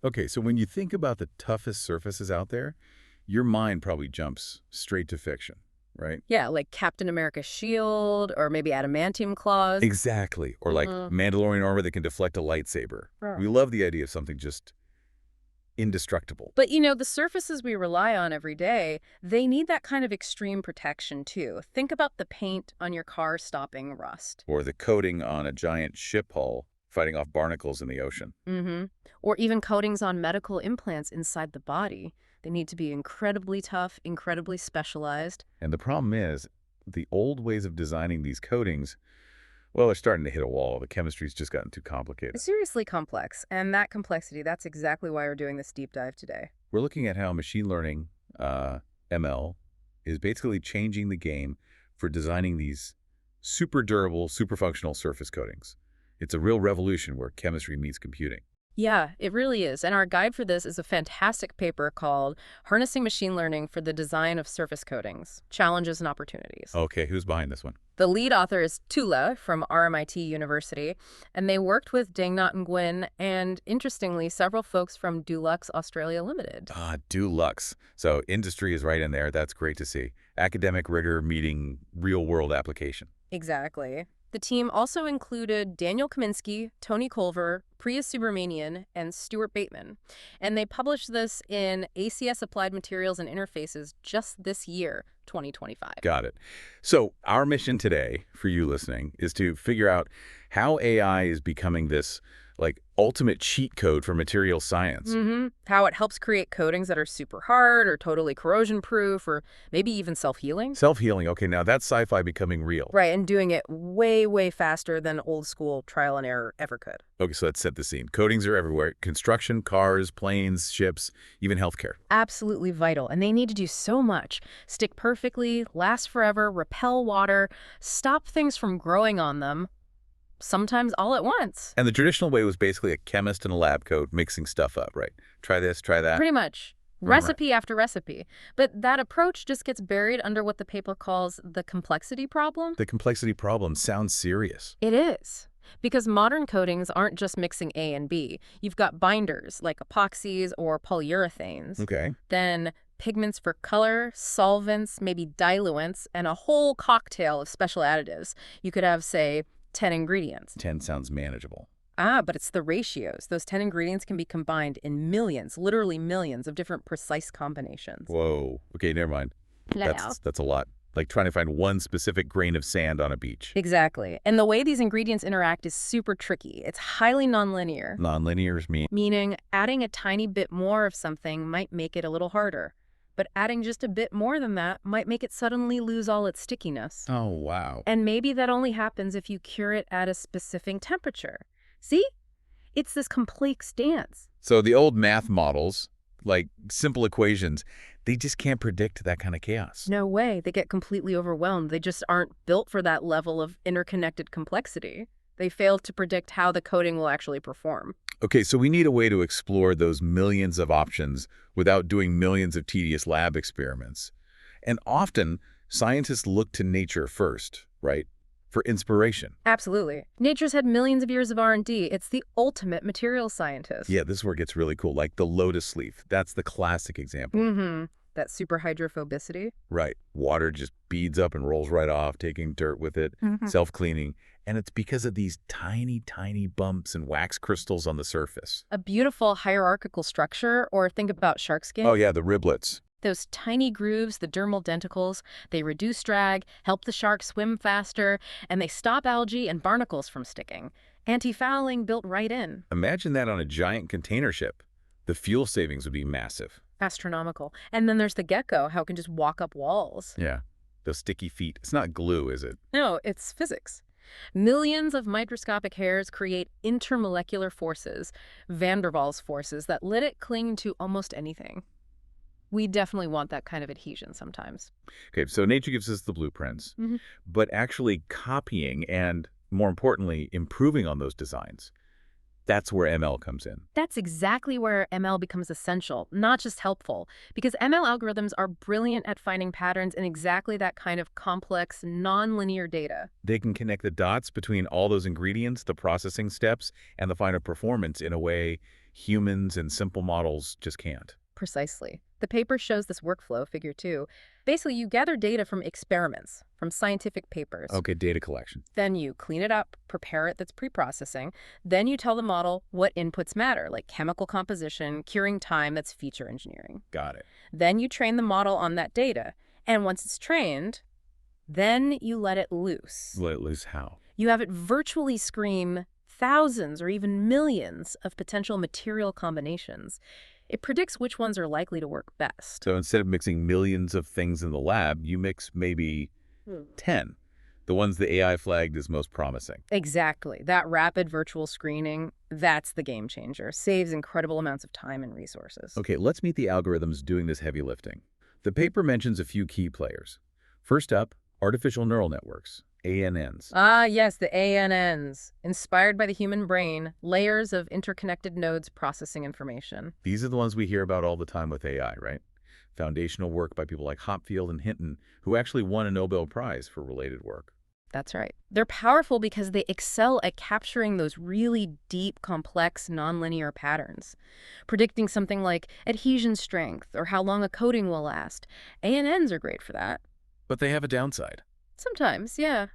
Okay, so when you think about the toughest surfaces out there, your mind probably jumps straight to fiction, right? Yeah, like Captain America's shield or maybe adamantium claws. Exactly. Or like Mm-hmm. Mandalorian armor that can deflect a lightsaber. We love the idea of something just indestructible. But the surfaces we rely on every day, they need that kind of extreme protection too. Think about the paint on your car stopping rust. Or the coating on a giant ship hull fighting off barnacles in the ocean. Mm-hmm. Or even coatings on medical implants inside the body. They need to be incredibly tough, incredibly specialized. And the problem is, the old ways of designing these coatings, well, they're starting to hit a wall. The chemistry's just gotten too complicated. Seriously complex. And that complexity, that's exactly why we're doing this deep dive today. We're looking at how machine learning, ML, is basically changing the game for designing these super durable, super functional surface coatings. It's a real revolution where chemistry meets computing. Yeah, it really is. And our guide for this is a fantastic paper called Harnessing Machine Learning for the Design of Surface Coatings, Challenges and Opportunities. Okay, who's behind this one? The lead author is Tula from RMIT University, and they worked with Dangnot and Gwyn and, interestingly, several folks from Dulux Australia Limited. Dulux. So industry is right in there. That's great to see. Academic rigor meeting real-world application. Exactly. The team also included Daniel Kaminsky, Tony Culver, Priya Subramanian, and Stuart Bateman. And they published this in ACS Applied Materials and Interfaces just this year, 2025. Got it. So our mission today, for you listening, is to figure out how AI is becoming this, ultimate cheat code for material science. How it helps create coatings that are super hard or totally corrosion-proof or maybe even self-healing. Self-healing. Okay, now that's sci-fi becoming real. Right, and doing it way, way faster than old-school trial and error ever could. Okay, so let's set the scene. Coatings are everywhere. Construction, cars, planes, ships, even healthcare. Absolutely vital, and they need to do so much. Stick perfectly, last forever, repel water, stop things from growing on them, sometimes all at once. And the traditional way was basically a chemist in a lab coat mixing stuff up, right? Try this, try that. Pretty much. Recipe after recipe. But that approach just gets buried under what the paper calls the complexity problem. The complexity problem sounds serious. It is. Because modern coatings aren't just mixing A and B. You've got binders, like epoxies or polyurethanes. Okay. Then pigments for color, solvents, maybe diluents, and a whole cocktail of special additives. You could have, say, 10 ingredients. 10 sounds manageable. But it's the ratios. Those 10 ingredients can be combined in millions, literally millions of different precise combinations. Whoa. Okay, never mind. That's a lot. Like trying to find one specific grain of sand on a beach. Exactly. And the way these ingredients interact is super tricky. It's highly nonlinear. Nonlinear is mean. Meaning adding a tiny bit more of something might make it a little harder. But adding just a bit more than that might make it suddenly lose all its stickiness. Oh, wow. And maybe that only happens if you cure it at a specific temperature. See? It's this complex dance. So the old math models, like simple equations, they just can't predict that kind of chaos. No way. They get completely overwhelmed. They just aren't built for that level of interconnected complexity. They fail to predict how the coating will actually perform. Okay, so we need a way to explore those millions of options without doing millions of tedious lab experiments. And often, scientists look to nature first, right, for inspiration. Absolutely. Nature's had millions of years of R&D. It's the ultimate material scientist. Yeah, this is where it gets really cool, like the lotus leaf. That's the classic example. That superhydrophobicity. Right. Water just beads up and rolls right off, taking dirt with it, self-cleaning. And it's because of these tiny, tiny bumps and wax crystals on the surface. A beautiful hierarchical structure, or think about shark skin. Oh, yeah, the riblets. Those tiny grooves, the dermal denticles, they reduce drag, help the shark swim faster, and they stop algae and barnacles from sticking. Anti-fouling built right in. Imagine that on a giant container ship. The fuel savings would be massive. Astronomical. And then there's the gecko, how it can just walk up walls. Yeah, those sticky feet. It's not glue, is it? No, it's physics. Millions of microscopic hairs create intermolecular forces, van der Waals forces, that let it cling to almost anything. We definitely want that kind of adhesion sometimes. Okay, so nature gives us the blueprints, but actually copying and, more importantly, improving on those designs, that's where ML comes in. That's exactly where ML becomes essential, not just helpful, because ML algorithms are brilliant at finding patterns in exactly that kind of complex, non-linear data. They can connect the dots between all those ingredients, the processing steps, and the final performance in a way Humans and simple models just can't. Precisely. The paper shows this workflow, figure 2. Basically, you gather data from experiments, from scientific papers. Okay, data collection. Then you clean it up, prepare it that's pre-processing. Then you tell the model what inputs matter, like chemical composition, curing time, that's feature engineering. Got it. Then you train the model on that data. And once it's trained, then you let it loose. Let it loose how? You have it virtually scream thousands or even millions of potential material combinations. It predicts which ones are likely to work best. So instead of mixing millions of things in the lab, you mix maybe 10, the ones the AI flagged as most promising. Exactly. That rapid virtual screening, that's the game changer. Saves incredible amounts of time and resources. Okay, let's meet the algorithms doing this heavy lifting. The paper mentions a few key players. First up, artificial neural networks, ANNs. Ah, yes, the ANNs. Inspired by the human brain, layers of interconnected nodes processing information. These are the ones we hear about all the time with AI, right? Foundational work by people like Hopfield and Hinton, who actually won a Nobel Prize for related work. That's right. They're powerful because they excel at capturing those really deep, complex, nonlinear patterns. Predicting something like adhesion strength or how long a coating will last. ANNs are great for that. But they have a downside. Sometimes, yeah.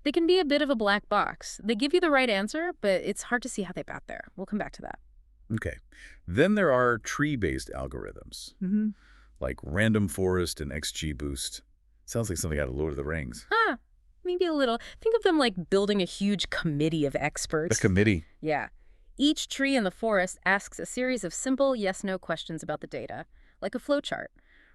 They can be a bit of a black box. They give you the right answer, but it's hard to see how they got there. We'll come back to that. Okay. Then there are tree-based algorithms, like random forest and XGBoost. Sounds like something out of Lord of the Rings. Huh. Maybe a little. Think of them like building a huge committee of experts. The committee. Yeah. Each tree in the forest asks a series of simple yes-no questions about the data, like a flowchart.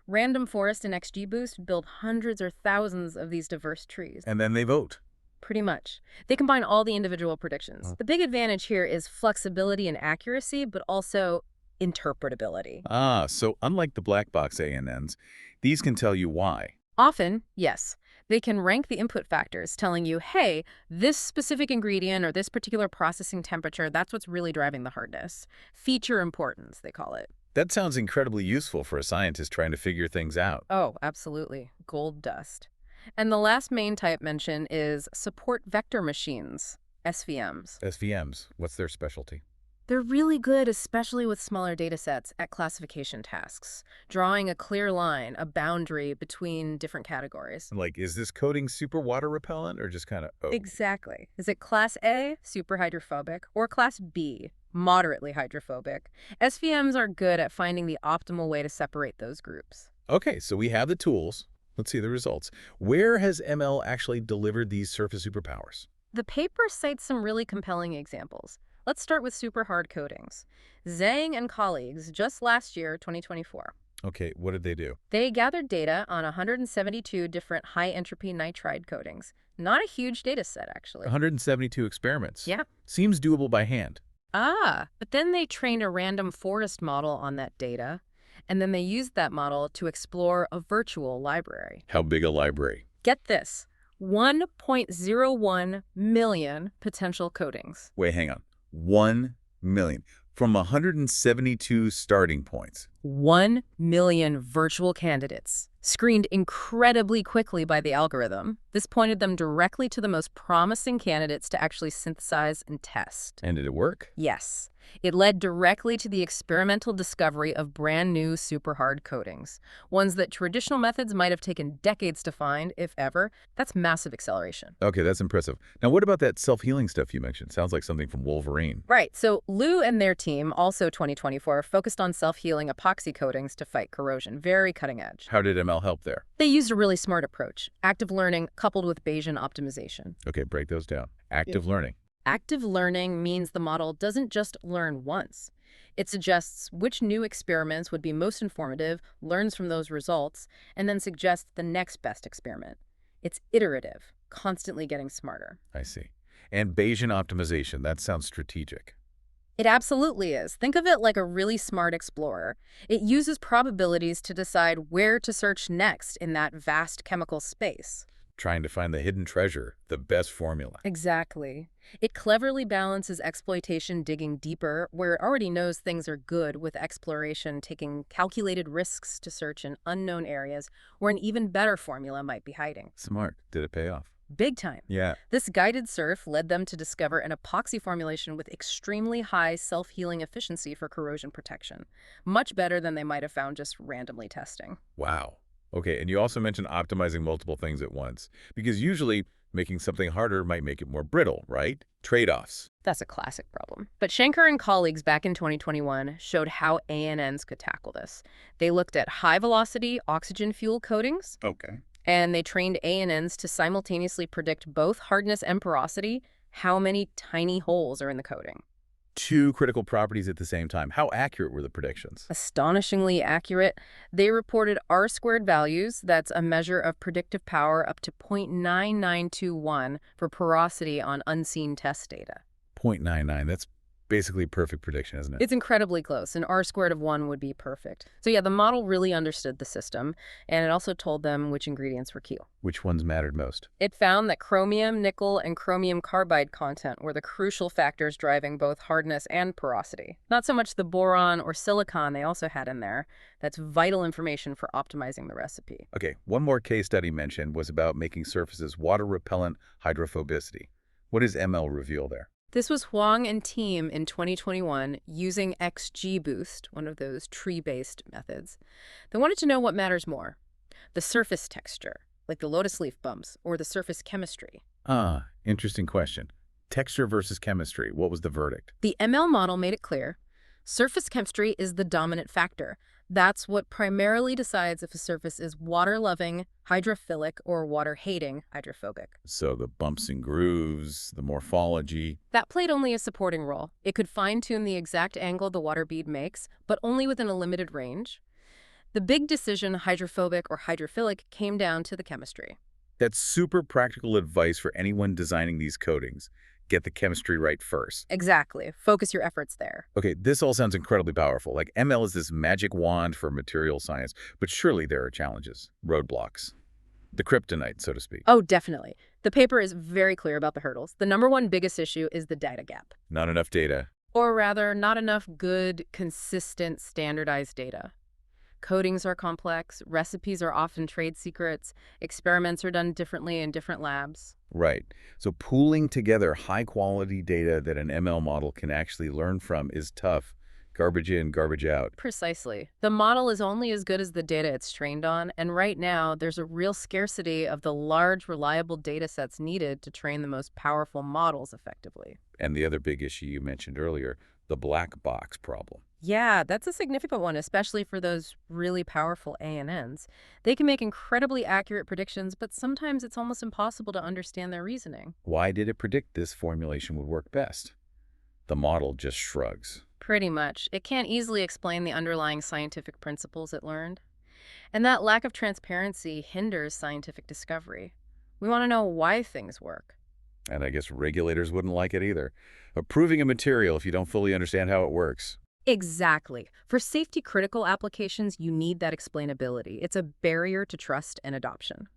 Random Forest and XGBoost build hundreds or thousands of these diverse trees. And then they vote. Pretty much. They combine all the individual predictions. The big advantage here is flexibility and accuracy, but also interpretability. Ah, so unlike the black box ANNs, these can tell you why. Often, yes. They can rank the input factors, telling you, hey, this specific ingredient or this particular processing temperature, that's what's really driving the hardness. Feature importance, they call it. That sounds incredibly useful for a scientist trying to figure things out. Oh, absolutely. Gold dust. And the last main type mentioned is support vector machines, SVMs. SVMs, what's their specialty? They're really good, especially with smaller data sets, at classification tasks, drawing a clear line, a boundary between different categories. Like, is this coating super water repellent or just kind of, oh. Exactly. Is it class A, super hydrophobic, or class B, moderately hydrophobic? SVMs are good at finding the optimal way to separate those groups. Okay, so we have the tools. Let's see the results. Where has ML actually delivered these surface superpowers? The paper cites some really compelling examples. Let's start with super hard coatings. Zhang and colleagues, just last year, 2024. Okay, what did they do? They gathered data on 172 different high-entropy nitride coatings. Not a huge data set, actually. 172 experiments. Yeah. Seems doable by hand. Ah, but then they trained a random forest model on that data, and then they used that model to explore a virtual library. How big a library? Get this, 1.01 million potential coatings. Wait, hang on. 1 million. From 172 starting points. 1 million virtual candidates, screened incredibly quickly by the algorithm. This pointed them directly to the most promising candidates to actually synthesize and test. And did it work? Yes. It led directly to the experimental discovery of brand new super hard coatings, ones that traditional methods might have taken decades to find, if ever. That's massive acceleration. Okay, that's impressive. Now, what about that self-healing stuff you mentioned? Sounds like something from Wolverine. Right. So Liu and their team, also 2024, focused on self-healing epoxy coatings to fight corrosion. Very cutting edge. How did ML help there? They used a really smart approach, active learning coupled with Bayesian optimization. Okay, break those down. Active learning. Active learning means the model doesn't just learn once. It suggests which new experiments would be most informative, learns from those results, and then suggests the next best experiment. It's iterative, constantly getting smarter. I see. And Bayesian optimization, that sounds strategic. It absolutely is. Think of it like a really smart explorer. It uses probabilities to decide where to search next in that vast chemical space. Trying to find the hidden treasure, the best formula. Exactly. It cleverly balances exploitation digging deeper, where it already knows things are good, with exploration taking calculated risks to search in unknown areas where an even better formula might be hiding. Smart. Did it pay off? Big time. Yeah. This guided surf led them to discover an epoxy formulation with extremely high self-healing efficiency for corrosion protection, much better than they might have found just randomly testing. Wow. Okay, and you also mentioned optimizing multiple things at once, because usually making something harder might make it more brittle, right? Trade-offs. That's a classic problem. But Shankar and colleagues back in 2021 showed how ANNs could tackle this. They looked at high-velocity oxygen fuel coatings, Okay. and they trained ANNs to simultaneously predict both hardness and porosity, how many tiny holes are in the coating. Two critical properties at the same time. How accurate were the predictions? Astonishingly accurate. They reported R-squared values, that's a measure of predictive power, up to 0.9921 for porosity on unseen test data. 0.99. That's basically perfect prediction, isn't it? It's incredibly close. An R-squared of 1 would be perfect. So yeah, the model really understood the system, and it also told them which ingredients were key. Which ones mattered most? It found that chromium, nickel, and chromium carbide content were the crucial factors driving both hardness and porosity. Not so much the boron or silicon they also had in there. That's vital information for optimizing the recipe. Okay, one more case study mentioned was about making surfaces water-repellent hydrophobicity. What does ML reveal there? This was Huang and team in 2021 using XGBoost, one of those tree-based methods. They wanted to know what matters more, the surface texture, like the lotus leaf bumps, or the surface chemistry. Ah, interesting question. Texture versus chemistry. What was the verdict? The ML model made it clear. Surface chemistry is the dominant factor. That's what primarily decides if a surface is water-loving, hydrophilic, or water-hating, hydrophobic. So the bumps and grooves, the morphology. That played only a supporting role. It could fine-tune the exact angle the water bead makes, but only within a limited range. The big decision, hydrophobic or hydrophilic, came down to the chemistry. That's super practical advice for anyone designing these coatings. Get the chemistry right first. Exactly. Focus your efforts there. Okay, this all sounds incredibly powerful. Like ML is this magic wand for material science, but surely there are challenges, roadblocks. The kryptonite, so to speak. Oh, definitely. The paper is very clear about the hurdles. The number one biggest issue is the data gap. Not enough data. Or rather, not enough good, consistent, standardized data. Coatings are complex, recipes are often trade secrets, experiments are done differently in different labs. Right. So pooling together high-quality data that an ML model can actually learn from is tough. Garbage in, garbage out. Precisely. The model is only as good as the data it's trained on, and right now there's a real scarcity of the large, reliable data sets needed to train the most powerful models effectively. And the other big issue you mentioned earlier, the black box problem. Yeah, that's a significant one, especially for those really powerful ANNs. They can make incredibly accurate predictions, but sometimes it's almost impossible to understand their reasoning. Why did it predict this formulation would work best? The model just shrugs. Pretty much. It can't easily explain the underlying scientific principles it learned. And that lack of transparency hinders scientific discovery. We want to know why things work. And I guess regulators wouldn't like it either. Approving a material if you don't fully understand how it works. Exactly. For safety-critical applications, you need that explainability. It's a barrier to trust and adoption.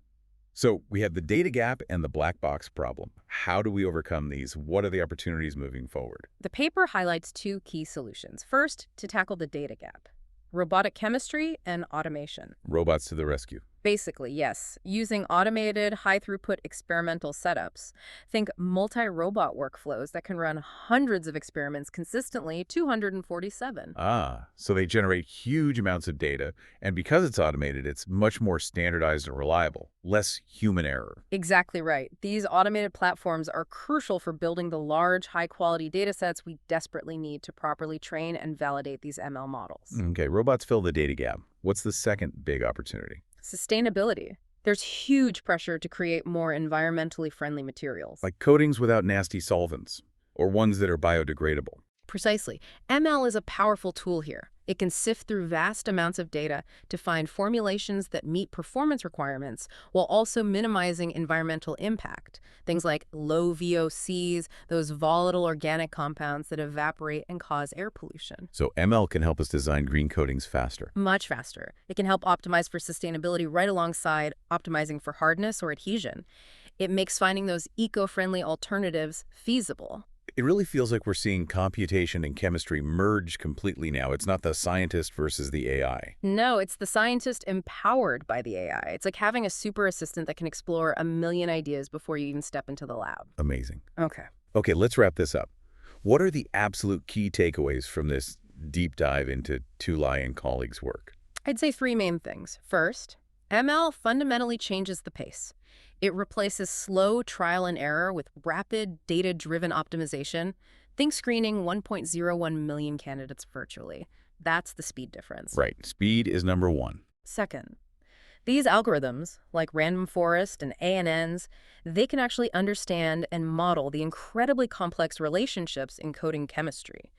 So we have the data gap and the black box problem. How do we overcome these? What are the opportunities moving forward? The paper highlights two key solutions. First, to tackle the data gap, robotic chemistry and automation. Robots to the rescue. Basically, yes. Using automated, high-throughput experimental setups. Think multi-robot workflows that can run hundreds of experiments consistently, 247. Ah, so they generate huge amounts of data, and because it's automated, it's much more standardized and reliable. Less human error. Exactly right. These automated platforms are crucial for building the large, high-quality data sets we desperately need to properly train and validate these ML models. Okay, robots fill the data gap. What's the second big opportunity? Sustainability. There's huge pressure to create more environmentally friendly materials. Like coatings without nasty solvents, or ones that are biodegradable. Precisely. ML is a powerful tool here. It can sift through vast amounts of data to find formulations that meet performance requirements while also minimizing environmental impact. Things like low VOCs, those volatile organic compounds that evaporate and cause air pollution. So ML can help us design green coatings faster. Much faster. It can help optimize for sustainability right alongside optimizing for hardness or adhesion. It makes finding those eco-friendly alternatives feasible. It really feels like we're seeing computation and chemistry merge completely now. It's not the scientist versus the AI. No, it's the scientist empowered by the AI. It's like having a super assistant that can explore a million ideas before you even step into the lab. Amazing. Okay. Okay, let's wrap this up. What are the absolute key takeaways from this deep dive into Tulai and colleagues' work? I'd say three main things. First, ML fundamentally changes the pace. It replaces slow trial and error with rapid, data-driven optimization. Think screening 1.01 million candidates virtually. That's the speed difference. Right, speed is number one. Second, these algorithms, like random forest and ANNs, they can actually understand and model the incredibly complex relationships in coding chemistry.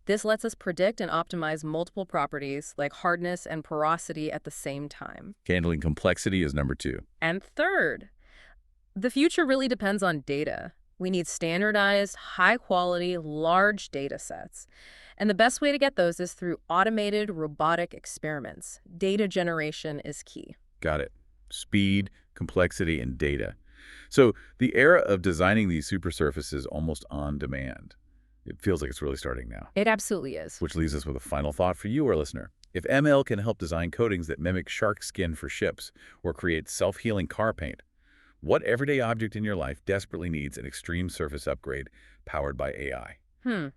This lets us predict and optimize multiple properties like hardness and porosity at the same time. Handling complexity is number two. And third, the future really depends on data. We need standardized, high-quality, large data sets. And the best way to get those is through automated robotic experiments. Data generation is key. Got it. Speed, complexity, and data. So the era of designing these supersurfaces almost on demand. It feels like it's really starting now. It absolutely is. Which leaves us with a final thought for you, our listener. If ML can help design coatings that mimic shark skin for ships or create self-healing car paint, what everyday object in your life desperately needs an extreme surface upgrade powered by AI?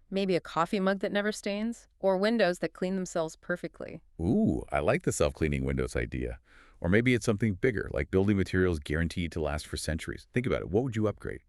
Maybe a coffee mug that never stains? Or windows that clean themselves perfectly? Ooh, I like the self-cleaning windows idea. Or maybe it's something bigger, like building materials guaranteed to last for centuries. Think about it. What would you upgrade?